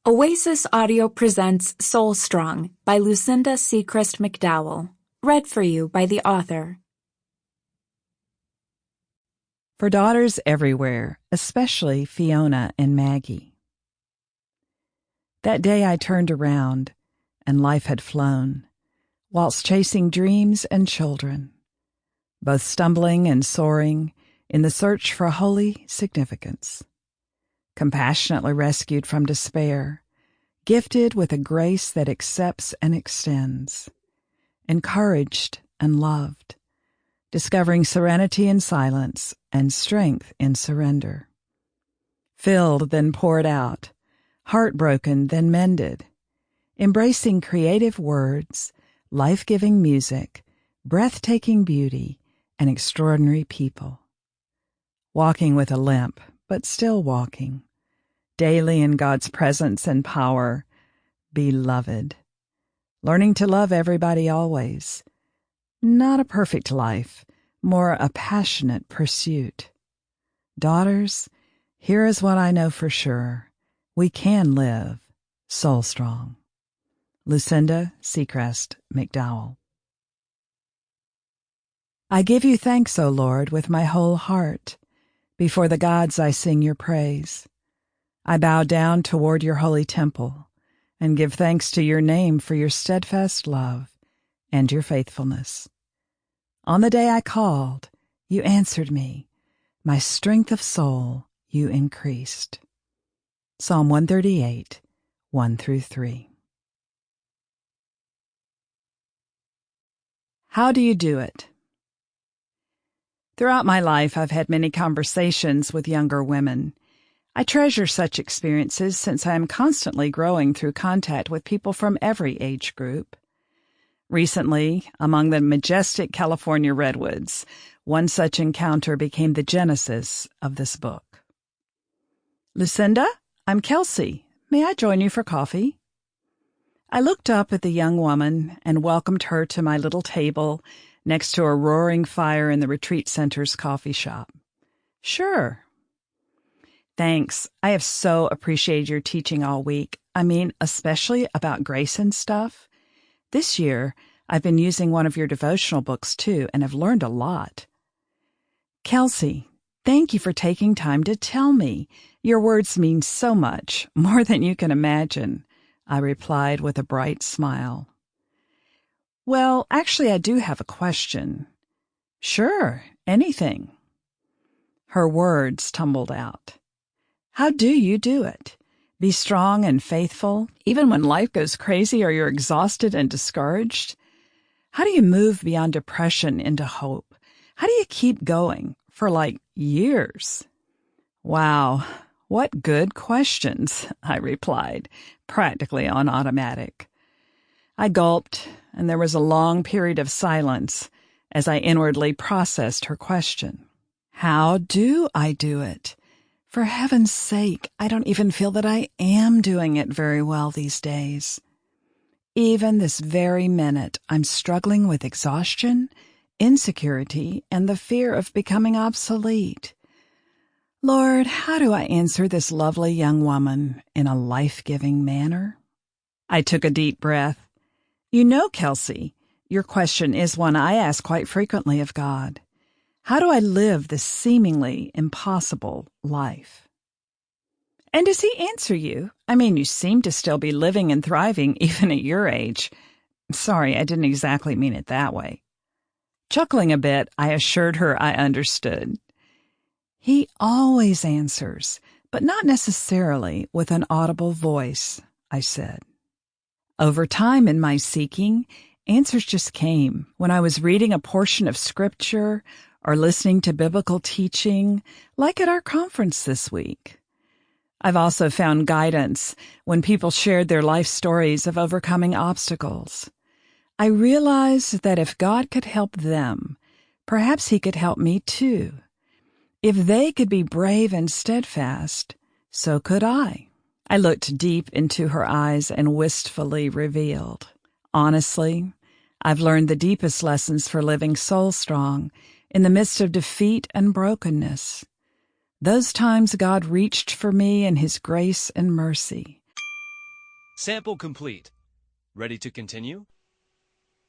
Oasis Audio presents Soul Strong by Lucinda Secrest McDowell. Read for you by the author. For daughters everywhere, especially Fiona and Maggie. That day I turned around, and life had flown, whilst chasing dreams and children, both stumbling and soaring in the search for holy significance. Compassionately rescued from despair, gifted with a grace that accepts and extends, encouraged and loved, discovering serenity in silence and strength in surrender. Filled, then poured out, heartbroken, then mended, embracing creative words, life-giving music, breathtaking beauty, and extraordinary people. Walking with a limp, but still walking, daily in God's presence and power, beloved. Learning to love everybody always. Not a perfect life, more a passionate pursuit. Daughters, here is what I know for sure. We can live soul strong. Lucinda Secrest McDowell. I give you thanks, O Lord, with my whole heart. Before the gods I sing your praise. I bow down toward your holy temple and give thanks to your name for your steadfast love and your faithfulness. On the day I called, you answered me. My strength of soul you increased. Psalm 138, 1-3. How do you do it? Throughout my life, I've had many conversations with younger women. I treasure such experiences since I am constantly growing through contact with people from every age group. Recently, among the majestic California redwoods, one such encounter became the genesis of this book. Lucinda, I'm Kelsey. May I join you for coffee? I looked up at the young woman and welcomed her to my little table next to a roaring fire in the retreat center's coffee shop. Sure. Thanks. I have so appreciated your teaching all week. I mean, especially about grace and stuff. This year, I've been using one of your devotional books too, and have learned a lot. Kelsey, thank you for taking time to tell me. Your words mean so much, more than you can imagine, I replied with a bright smile. Well, actually, I do have a question. Sure, anything. Her words tumbled out. How do you do it? Be strong and faithful, even when life goes crazy or you're exhausted and discouraged? How do you move beyond depression into hope? How do you keep going for years? Wow, what good questions, I replied, practically on automatic. I gulped, and there was a long period of silence as I inwardly processed her question. How do I do it? For heaven's sake, I don't even feel that I am doing it very well these days. Even this very minute, I'm struggling with exhaustion, insecurity, and the fear of becoming obsolete. Lord, how do I answer this lovely young woman in a life-giving manner? I took a deep breath. You know, Kelsey, your question is one I ask quite frequently of God. How do I live this seemingly impossible life? And does he answer you? I mean, you seem to still be living and thriving even at your age. Sorry, I didn't exactly mean it that way. Chuckling a bit, I assured her I understood. He always answers, but not necessarily with an audible voice, I said. Over time in my seeking, answers just came when I was reading a portion of scripture or listening to biblical teaching, like at our conference this week. I've also found guidance when people shared their life stories of overcoming obstacles. I realized that if God could help them, perhaps he could help me too. If they could be brave and steadfast, so could I. I looked deep into her eyes and wistfully revealed. Honestly, I've learned the deepest lessons for living soul strong in the midst of defeat and brokenness. Those times God reached for me in his grace and mercy. Sample complete. Ready to continue?